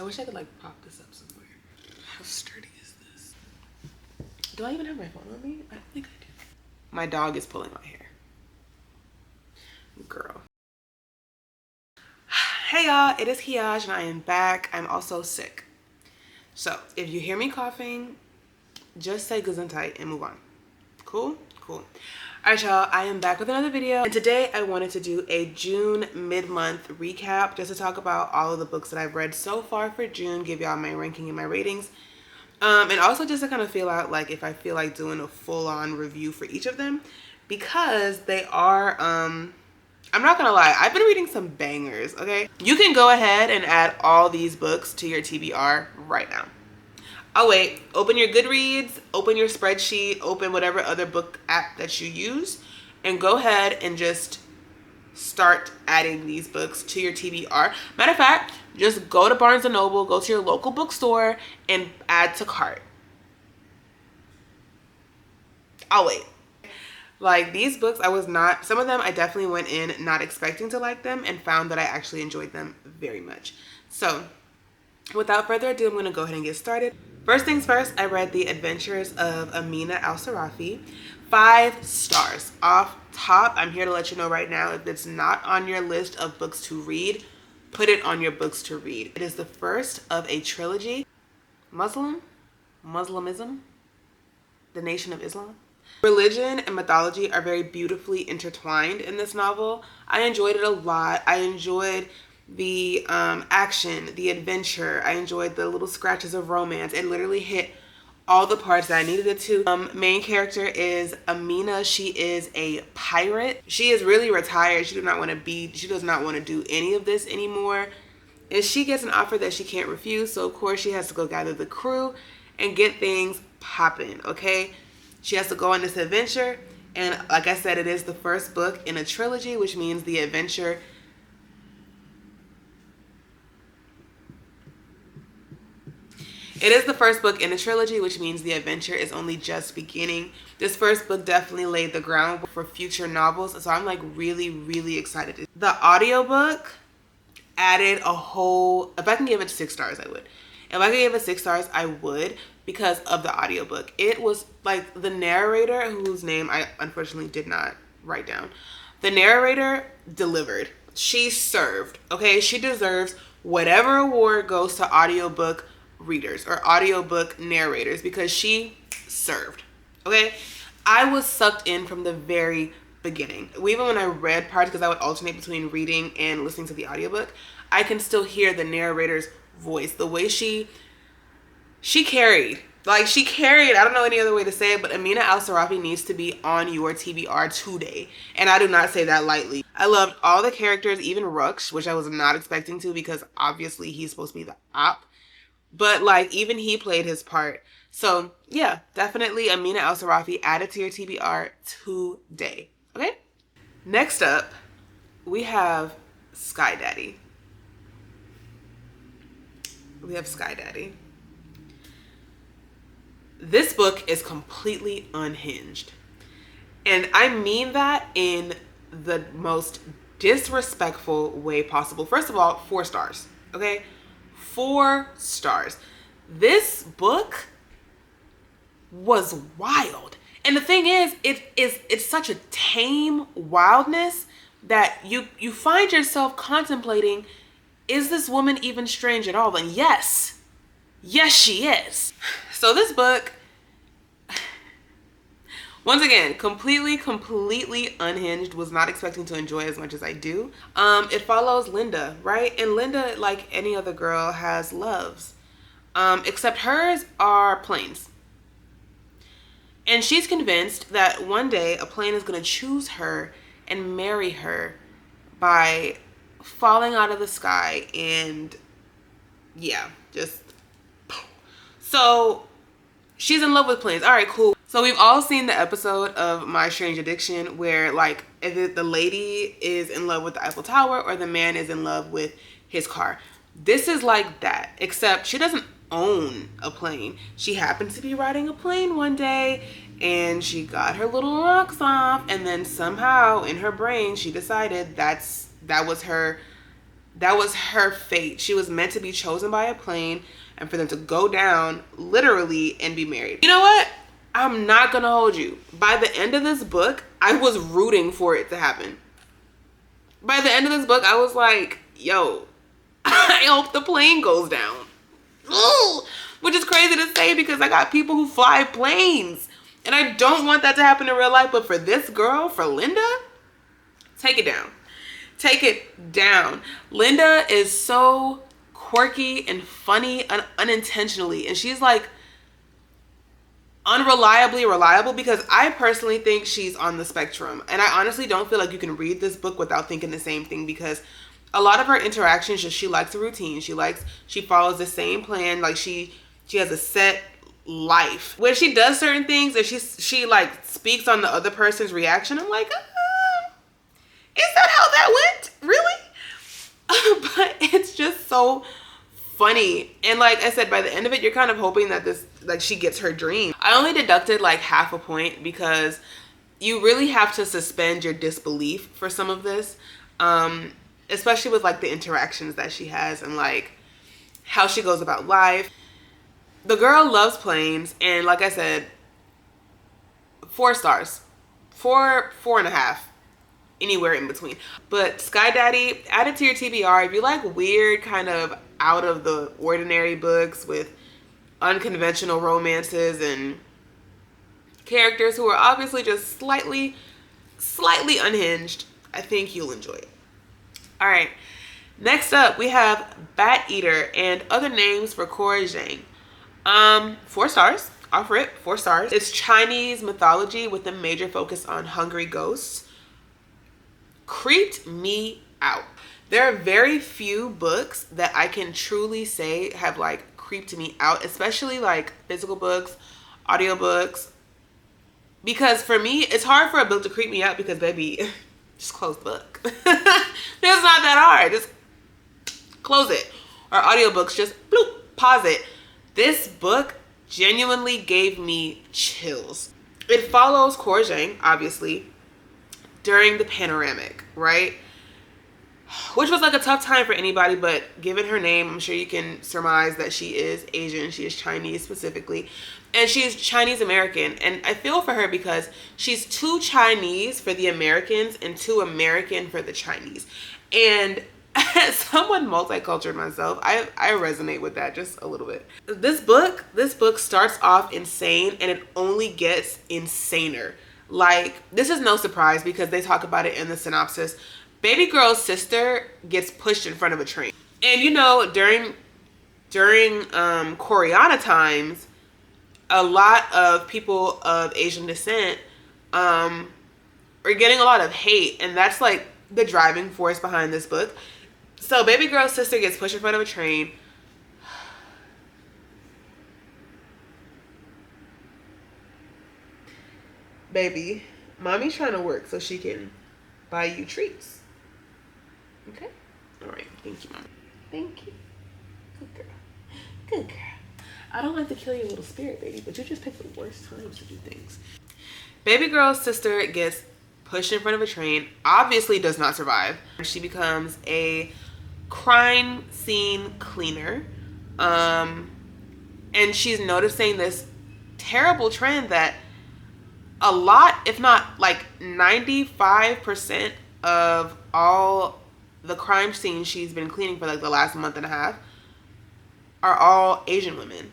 I wish I could like pop this up somewhere. How sturdy is this? Do I even have my phone on me? I don't think I do. My dog is pulling my hair. Girl. Hey y'all, it is Kiaaj and I am back. I'm also sick. So if you hear me coughing, just say gesundheit and move on. Cool? Cool. Alright y'all, I am back with another video. And today I wanted to do a June mid-month recap just to talk about all of the books that I've read so far for June, give y'all my ranking and my ratings. And also just to kind of feel out like if I feel like doing a full-on review for each of them, because they are I'm not gonna lie, I've been reading some bangers, okay? You can go ahead and add all these books to your TBR right now. Oh wait, open your Goodreads, open your spreadsheet, open whatever other book app that you use, and go ahead and just start adding these books to your TBR. Matter of fact, just go to Barnes & Noble, go to your local bookstore, and add to cart. I'll wait. Like these books, some of them I definitely went in not expecting to like them and found that I actually enjoyed them very much. So without further ado, I'm gonna go ahead and get started. First things first, I read The Adventures of Amina Al-Sarafi. 5 stars. Off top, I'm here to let you know right now, if it's not on your list of books to read, put it on your books to read. It is the first of a trilogy. Muslimism, the Nation of Islam. Religion and mythology are very beautifully intertwined in this novel. I enjoyed it a lot. I enjoyed the action, the adventure. I enjoyed the little scratches of romance. It literally hit all the parts that I needed it to. Main character is Amina. She is a pirate. She is really retired. She does not want to do any of this anymore. And she gets an offer that she can't refuse. So of course she has to go gather the crew and get things popping, okay? She has to go on this adventure, and like I said, it is the first book in a trilogy, which means the adventure is only just beginning. This first book definitely laid the groundwork for future novels, so I'm like really excited. The audiobook added a whole, if I can give it 6 stars, I would. If I could give it 6 stars, I would, because of the audiobook. It was like the narrator, whose name I unfortunately did not write down. The narrator delivered. She served, okay? She deserves whatever award goes to audiobook readers or audiobook narrators, because she served, okay? I was sucked in from the very beginning. Even when I read parts, because I would alternate between reading and listening to the audiobook, I can still hear the narrator's voice. The way she carried. Like, she carried, I don't know any other way to say it, but Amina Al-Sarafi needs to be on your TBR today. And I do not say that lightly. I loved all the characters, even Ruksh, which I was not expecting to, because obviously he's supposed to be the op. But like, even he played his part. So yeah, definitely Amina Al-Sarafi added to your TBR today. Okay? Next up, we have Sky Daddy. This book is completely unhinged. And I mean that in the most disrespectful way possible. First of all, 4 stars, okay? 4 stars. This book was wild. And the thing is, it's such a tame wildness that you find yourself contemplating, is this woman even strange at all? And yes, she is. So this book, once again, completely unhinged. Was not expecting to enjoy as much as I do. It follows Linda, right? And Linda, like any other girl, has loves. Except hers are planes. And she's convinced that one day a plane is going to choose her and marry her by falling out of the sky, and yeah, just so she's in love with planes. All right, cool. So we've all seen the episode of My Strange Addiction where, like, if the lady is in love with the Eiffel Tower or the man is in love with his car. This is like that, except she doesn't own a plane. She happened to be riding a plane one day and she got her little rocks off, and then somehow in her brain she decided that was her That was her fate. She was meant to be chosen by a plane and for them to go down literally and be married. You know what? I'm not gonna hold you. By the end of this book, I was rooting for it to happen. By the end of this book, I was like, yo, I hope the plane goes down. Ooh, which is crazy to say because I got people who fly planes. And I don't want that to happen in real life. But for this girl, for Linda, take it down. Take it down. Linda is so quirky and funny unintentionally. And she's like unreliably reliable because I personally think she's on the spectrum. And I honestly don't feel like you can read this book without thinking the same thing because a lot of her interactions, she likes a routine. She follows the same plan. Like she has a set life. When she does certain things and she like speaks on the other person's reaction, I'm like, is that how that went? Really? But it's just so funny. And like I said, by the end of it, you're kind of hoping that this, like, she gets her dream. I only deducted like half a point because you really have to suspend your disbelief for some of this. Especially with like the interactions that she has and like how she goes about life. The girl loves planes, and like I said, 4 stars. 4.5. Anywhere in between. But Sky Daddy, add it to your TBR. If you like weird, kind of out of the ordinary books with unconventional romances and characters who are obviously just slightly unhinged, I think you'll enjoy it. All right, next up we have Bat Eater and Other Names for Cora Zhang. 4 stars. Offer it 4 stars. It's Chinese mythology with a major focus on hungry ghosts. Creeped me out. There are very few books that I can truly say have like creeped me out, especially like physical books, audiobooks. Because for me, it's hard for a book to creep me out because, baby, just close the book. It's not that hard. Just close it. Or audiobooks, just bloop, pause it. This book genuinely gave me chills. It follows Cora Zhang, obviously, during the panoramic, right? Which was like a tough time for anybody, but given her name, I'm sure you can surmise that she is Asian. She is Chinese specifically. And she's Chinese American. And I feel for her because she's too Chinese for the Americans and too American for the Chinese. And as someone multicultural myself, I resonate with that just a little bit. This book starts off insane and it only gets insaner. Like, this is no surprise because they talk about it in the synopsis. Baby girl's sister gets pushed in front of a train. And you know, during Koreana times, a lot of people of Asian descent are getting a lot of hate, and that's like the driving force behind this book. So baby girl's sister gets pushed in front of a train. Baby, mommy's trying to work so she can buy you treats. Okay? All right. Thank you, mama. Thank you. Good girl. Good girl. I don't like to kill your little spirit, baby, but you just pick the worst times to do things. Baby girl's sister gets pushed in front of a train, obviously does not survive. She becomes a crime scene cleaner. And she's noticing this terrible trend that a lot, if not like 95% of all the crime scenes she's been cleaning for like the last month and a half are all Asian women.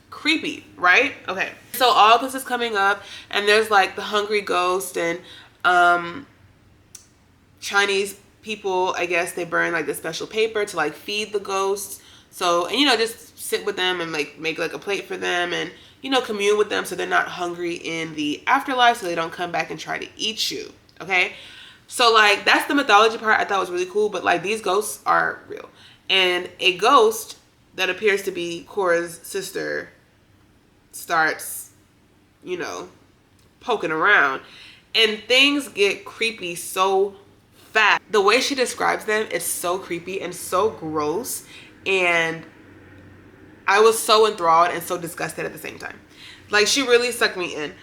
Creepy, right? Okay. So all this is coming up and there's like the hungry ghost and Chinese people, I guess they burn like this special paper to like feed the ghosts. So, and you know, just sit with them and like make like a plate for them and, you know, commune with them so they're not hungry in the afterlife so they don't come back and try to eat you. Okay. So like that's the mythology part I thought was really cool, but like these ghosts are real. And a ghost that appears to be Cora's sister starts, you know, poking around and things get creepy so fast. The way she describes them is so creepy and so gross, and I was so enthralled and so disgusted at the same time. Like, she really sucked me in.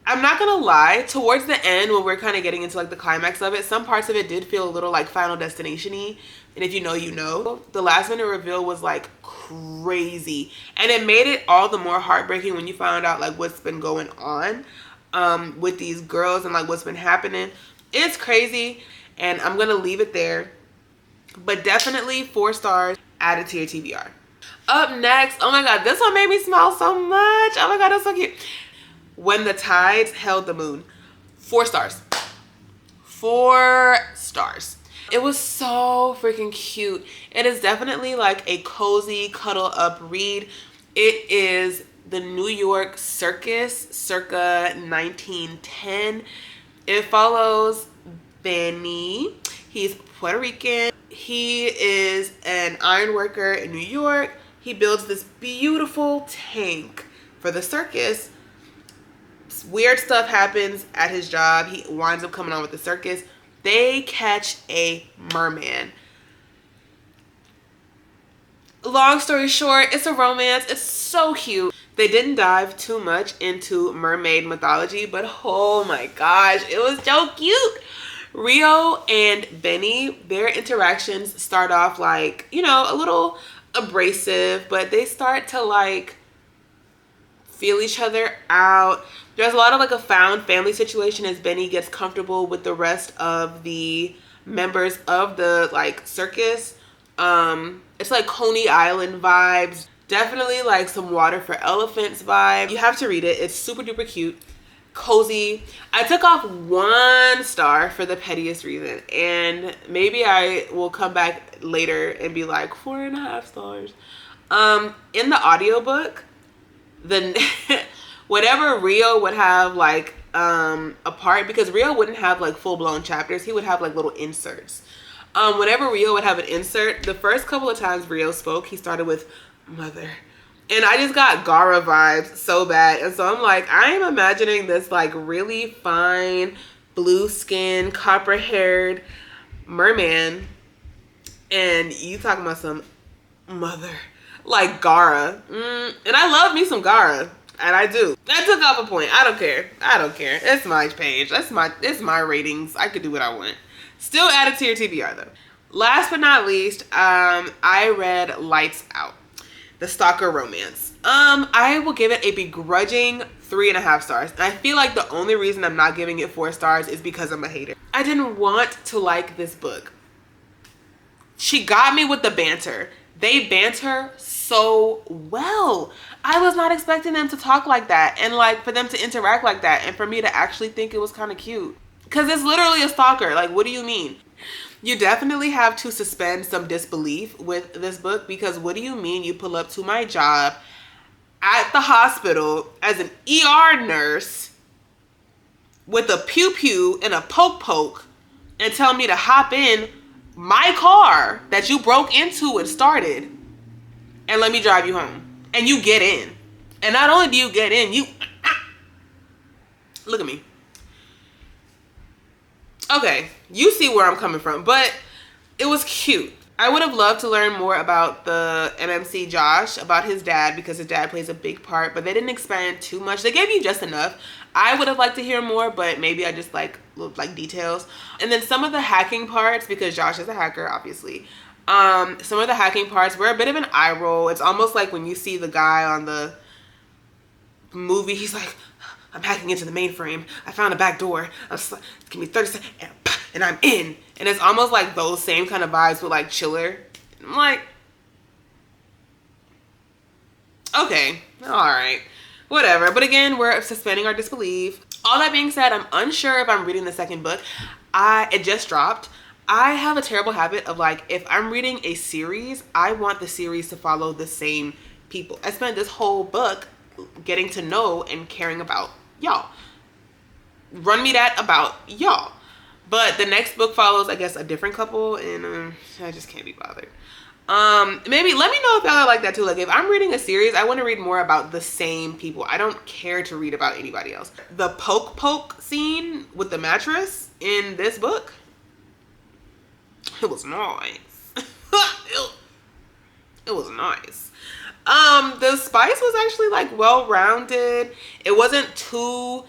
I'm not gonna lie, towards the end when we're kind of getting into like the climax of it, some parts of it did feel a little like Final Destination-y. And if you know, you know. The last minute reveal was like crazy. And it made it all the more heartbreaking when you found out like what's been going on with these girls and like what's been happening. It's crazy. And I'm gonna leave it there. But definitely 4 stars, added to your TBR. Up next, oh my god, this one made me smile so much. Oh my god, that's so cute. When the Tides Held the Moon. 4 stars. 4 stars. It was so freaking cute. It is definitely like a cozy, cuddle up read. It is the New York circus circa 1910. It follows Benny. He's Puerto Rican. He is an iron worker in New York. He builds this beautiful tank for the circus. Weird stuff happens at his job. He winds up coming on with the circus. They catch a merman. Long story short, it's a romance. It's so cute. They didn't dive too much into mermaid mythology, but oh my gosh, it was so cute. Rio and Benny, their interactions start off like, you know, a little abrasive, but they start to like feel each other out. There's a lot of like a found family situation as Benny gets comfortable with the rest of the members of the like circus. It's like Coney Island vibes. Definitely like some Water for Elephants vibe. You have to read it. It's super duper cute. Cozy. I took off 1 star for the pettiest reason. And maybe I will come back later and be like 4.5 stars. In the audiobook, whatever Rio would have like a part, because Rio wouldn't have like full-blown chapters, he would have like little inserts. Whenever Rio would have an insert, the first couple of times Rio spoke, he started with mother, and I just got Gara vibes so bad. And so I'm like, I am imagining this like really fine blue skin copper haired merman, and you talking about some mother like Gara. And I love me some Gara. And I do. I took off a point. I don't care. I don't care. It's my page. It's my ratings. I could do what I want. Still added to your TBR though. Last but not least, I read Lights Out, the stalker romance. I will give it a begrudging 3.5 stars. And I feel like the only reason I'm not giving it 4 stars is because I'm a hater. I didn't want to like this book. She got me with the banter. They banter so well. I was not expecting them to talk like that and like for them to interact like that and for me to actually think it was kind of cute. Because it's literally a stalker. Like, what do you mean? You definitely have to suspend some disbelief with this book, because what do you mean you pull up to my job at the hospital as an ER nurse with a pew pew and a poke poke and tell me to hop in my car that you broke into and started and let me drive you home? And you get in. And not only do you get in, you look at me. Okay, you see where I'm coming from, but it was cute. I would have loved to learn more about the MMC Josh, about his dad, because his dad plays a big part, but they didn't expand too much. They gave you just enough. I would have liked to hear more, but maybe I just like details. And then some of the hacking parts, because Josh is a hacker, obviously. Some of the hacking parts were a bit of an eye roll. It's almost like when you see the guy on the movie, he's like, I'm hacking into the mainframe. I found a back door. Give me 30 seconds and I'm in. And it's almost like those same kind of vibes with like Chiller. I'm like, okay, all right, whatever. But again, we're suspending our disbelief. All that being said, I'm unsure if I'm reading the second book. It just dropped. I have a terrible habit of like, if I'm reading a series, I want the series to follow the same people. I spent this whole book getting to know and caring about y'all. Run me that about y'all. But the next book follows, I guess, a different couple, and I just can't be bothered. Maybe let me know if y'all are like that too. Like, if I'm reading a series, I want to read more about the same people. I don't care to read about anybody else. The poke scene with the mattress in this book, it was nice. It was nice. The spice was actually like well-rounded. It wasn't too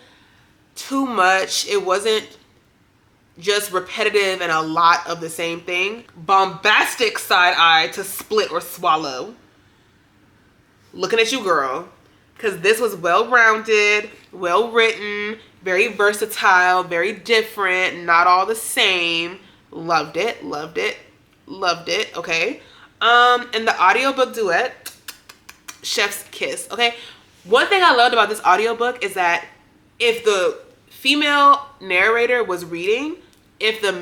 too much. It wasn't just repetitive and a lot of the same thing. Bombastic side eye to Split or Swallow. Looking at you, girl. Because this was well-rounded, well-written, very versatile, very different, not all the same. Loved it, loved it, loved it, okay? And the audiobook duet, Chef's Kiss, okay? One thing I loved about this audiobook is that if the female narrator was reading, if there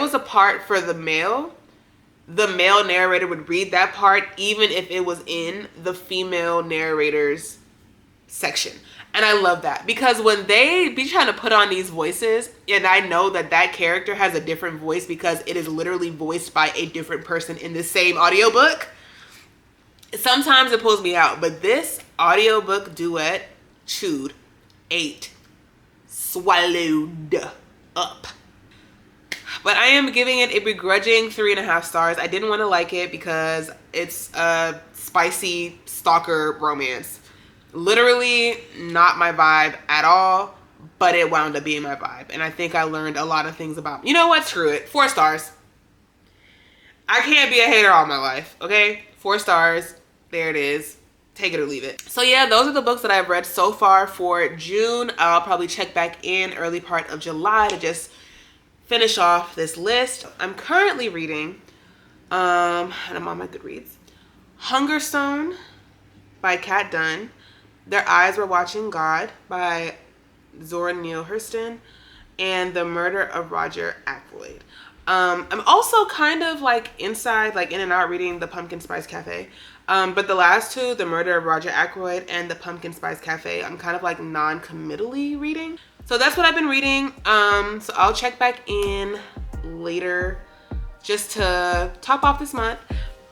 was a part for the male narrator would read that part even if it was in the female narrator's section. And I love that, because when they be trying to put on these voices, and I know that that character has a different voice because it is literally voiced by a different person in the same audiobook, sometimes it pulls me out. But this audiobook duet chewed, ate, swallowed up. But I am giving it a begrudging 3.5 stars. I didn't want to like it because it's a spicy stalker romance. Literally not my vibe at all, but it wound up being my vibe. And I think I learned a lot of things about, you know what, screw it, 4 stars. I can't be a hater all my life, okay? 4 stars, there it is. Take it or leave it. So yeah, those are the books that I've read so far for June. I'll probably check back in early part of July to just finish off this list. I'm currently reading, and I'm on my Goodreads, Hungerstone by Kat Dunn, Their Eyes Were Watching God by Zora Neale Hurston, and The Murder of Roger Ackroyd. I'm also kind of like inside, like in and out reading The Pumpkin Spice Cafe. But the last two, The Murder of Roger Ackroyd and The Pumpkin Spice Cafe, I'm kind of like non-committally reading. So that's what I've been reading. So I'll check back in later just to top off this month.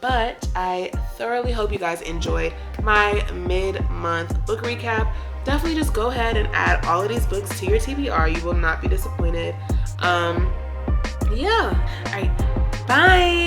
But I thoroughly hope you guys enjoyed my mid-month book recap. Definitely just go ahead and add all of these books to your TBR. You will not be disappointed. Yeah. All right. Bye.